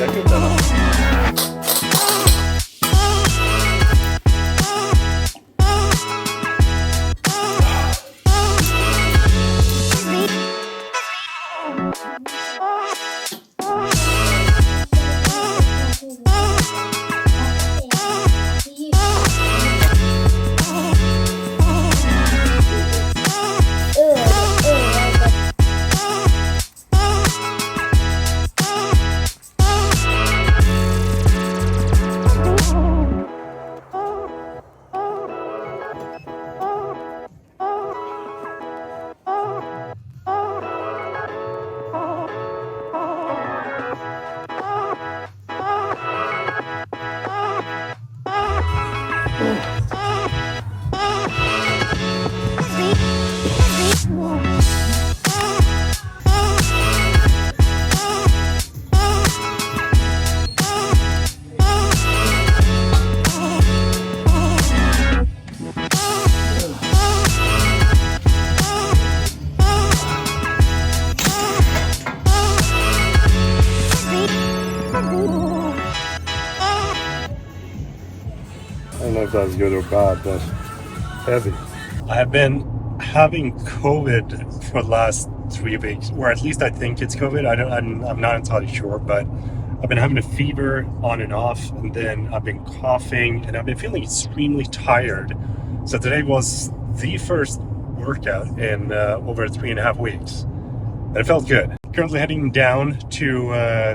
skittarna. I don't know if that's good or bad, but heavy. I have been having COVID for the last 3 weeks, or at least I think it's COVID. I'm not entirely sure, but I've been having a fever on and off, and then I've been coughing, and I've been feeling extremely tired. So today was the first workout in over 3.5 weeks, and it felt good. Currently heading down to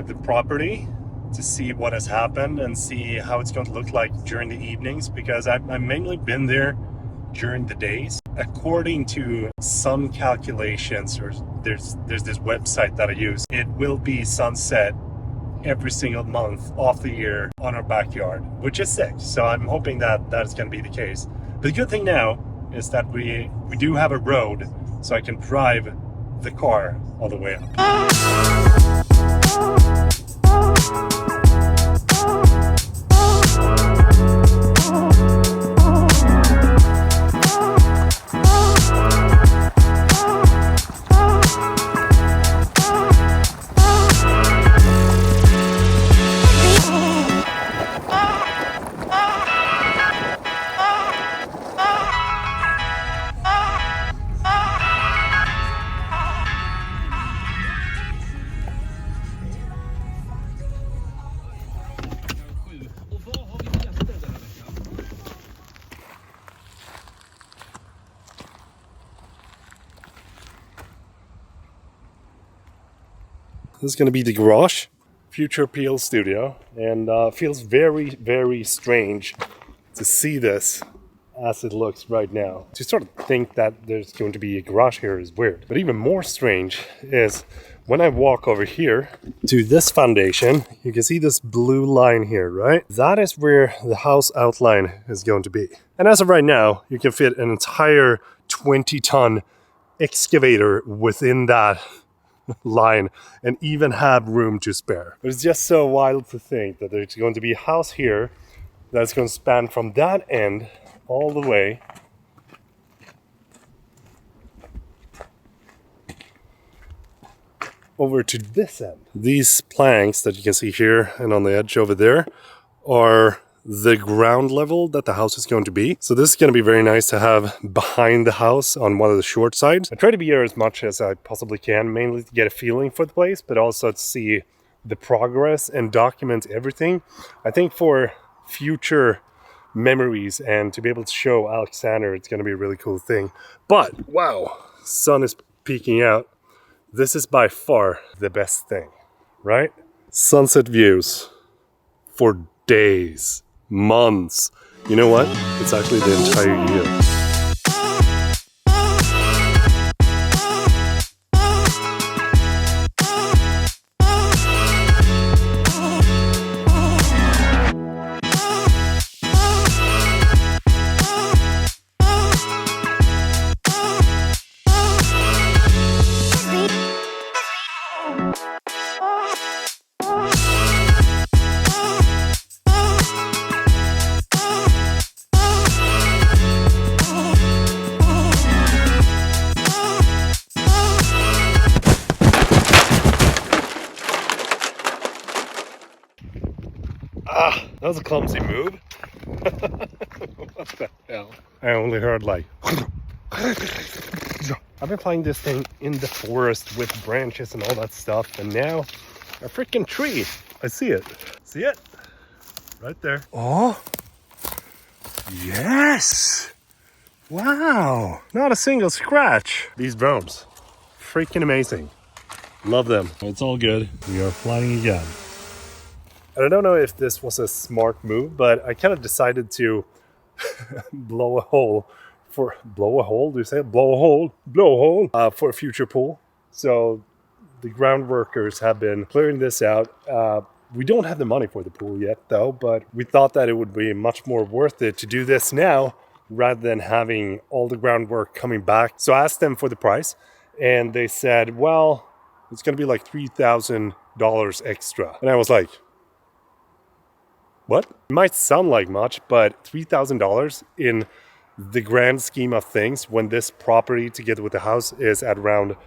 the property to see what has happened and see how it's going to look like during the evenings, because I've mainly been there during the days. According to some calculations, or there's this website that I use, it will be sunset every single month of the year on our backyard, which is sick. So I'm hoping that is going to be the case. But the good thing now is that we do have a road, so I can drive the car all the way up. This is going to be the garage, future PL studio, and feels very, very strange to see this as it looks right now. To sort of think that there's going to be a garage here is weird. But even more strange is when I walk over here to this foundation, you can see this blue line here, right? That is where the house outline is going to be. And as of right now, you can fit an entire 20-ton excavator within that line and even have room to spare. But it's just so wild to think that there's going to be a house here that's going to span from that end all the way over to this end. These planks that you can see here and on the edge over there are the ground level that the house is going to be. So this is going to be very nice to have behind the house on one of the short sides. I try to be here as much as I possibly can, mainly to get a feeling for the place, but also to see the progress and document everything. I think for future memories and to be able to show Alexander, it's going to be a really cool thing. But wow, sun is peeking out. This is by far the best thing, right? Sunset views for days, months. You know what? It's actually the entire year. That was a clumsy move. What the hell? I only heard like... I've been flying this thing in the forest with branches and all that stuff, and now a freaking tree. I see it. See it? Right there. Oh, yes. Wow. Not a single scratch. These drones, freaking amazing. Love them. It's all good. We are flying again. And I don't know if this was a smart move, but I kind of decided to blow a hole for do you say it? Blow a hole for a future pool. So the ground workers have been clearing this out. We don't have the money for the pool yet though, but we thought that it would be much more worth it to do this now rather than having all the groundwork coming back. So I asked them for the price and they said, well, it's going to be like $3,000 extra. And I was like, what? It might sound like much, but $3,000 in the grand scheme of things, when this property together with the house is at around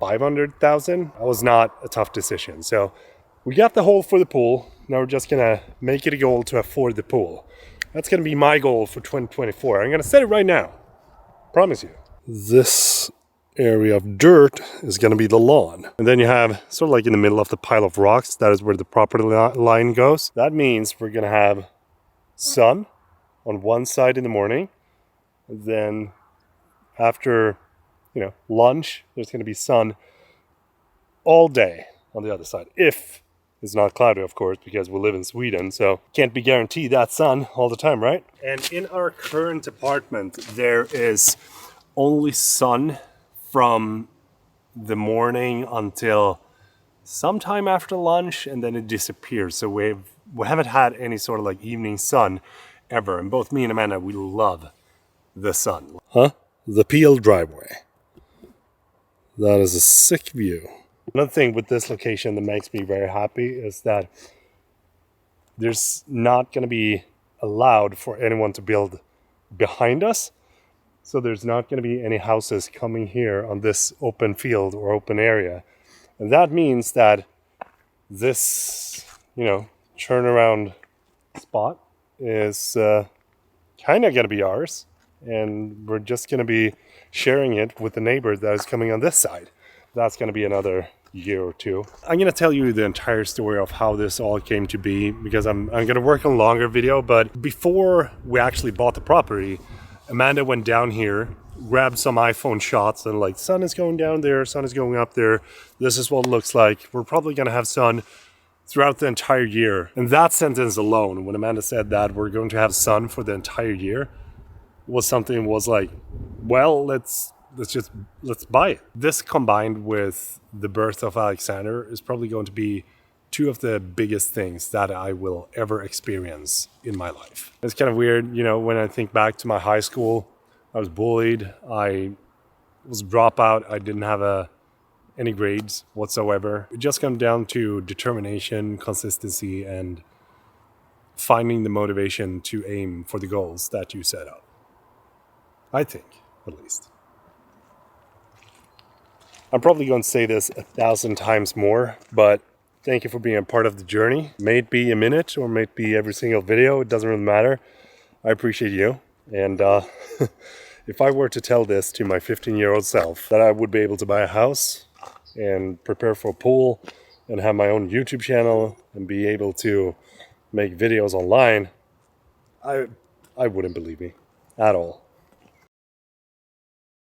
500,000, that was not a tough decision. So we got the hole for the pool. Now we're just gonna make it a goal to afford the pool. That's gonna be my goal for 2024. I'm gonna set it right now. Promise you. This area of dirt is gonna be the lawn. And then you have sort of like in the middle of the pile of rocks, that is where the property line goes. That means we're gonna have sun on one side in the morning. Then after, lunch, there's going to be sun all day on the other side. If it's not cloudy, of course, because we live in Sweden, so can't be guaranteed that sun all the time, right? And in our current apartment, there is only sun from the morning until sometime after lunch, and then it disappears. So we haven't had any sort of like evening sun ever. And both me and Amanda, we love the sun. Huh? The Peel driveway. That is a sick view. Another thing with this location that makes me very happy is that there's not going to be allowed for anyone to build behind us. So there's not going to be any houses coming here on this open field or open area. And that means that this, turnaround spot is kind of going to be ours. And we're just going to be sharing it with the neighbor that is coming on this side. That's going to be another year or two. I'm going to tell you the entire story of how this all came to be because I'm going to work on a longer video. But before we actually bought the property, Amanda went down here, grabbed some iPhone shots and like, sun is going down there, sun is going up there. This is what it looks like. We're probably going to have sun throughout the entire year. And that sentence alone, when Amanda said that we're going to have sun for the entire year, was like, well, let's buy it. This combined with the birth of Alexander is probably going to be two of the biggest things that I will ever experience in my life. It's kind of weird, when I think back to my high school, I was bullied, I was a dropout, I didn't have any grades whatsoever. It just comes down to determination, consistency, and finding the motivation to aim for the goals that you set up. I think, at least. I'm probably going to say this 1,000 times more, but thank you for being a part of the journey. May it be a minute or may it be every single video, it doesn't really matter. I appreciate you. And if I were to tell this to my 15-year-old self, that I would be able to buy a house and prepare for a pool and have my own YouTube channel and be able to make videos online, I wouldn't believe me at all.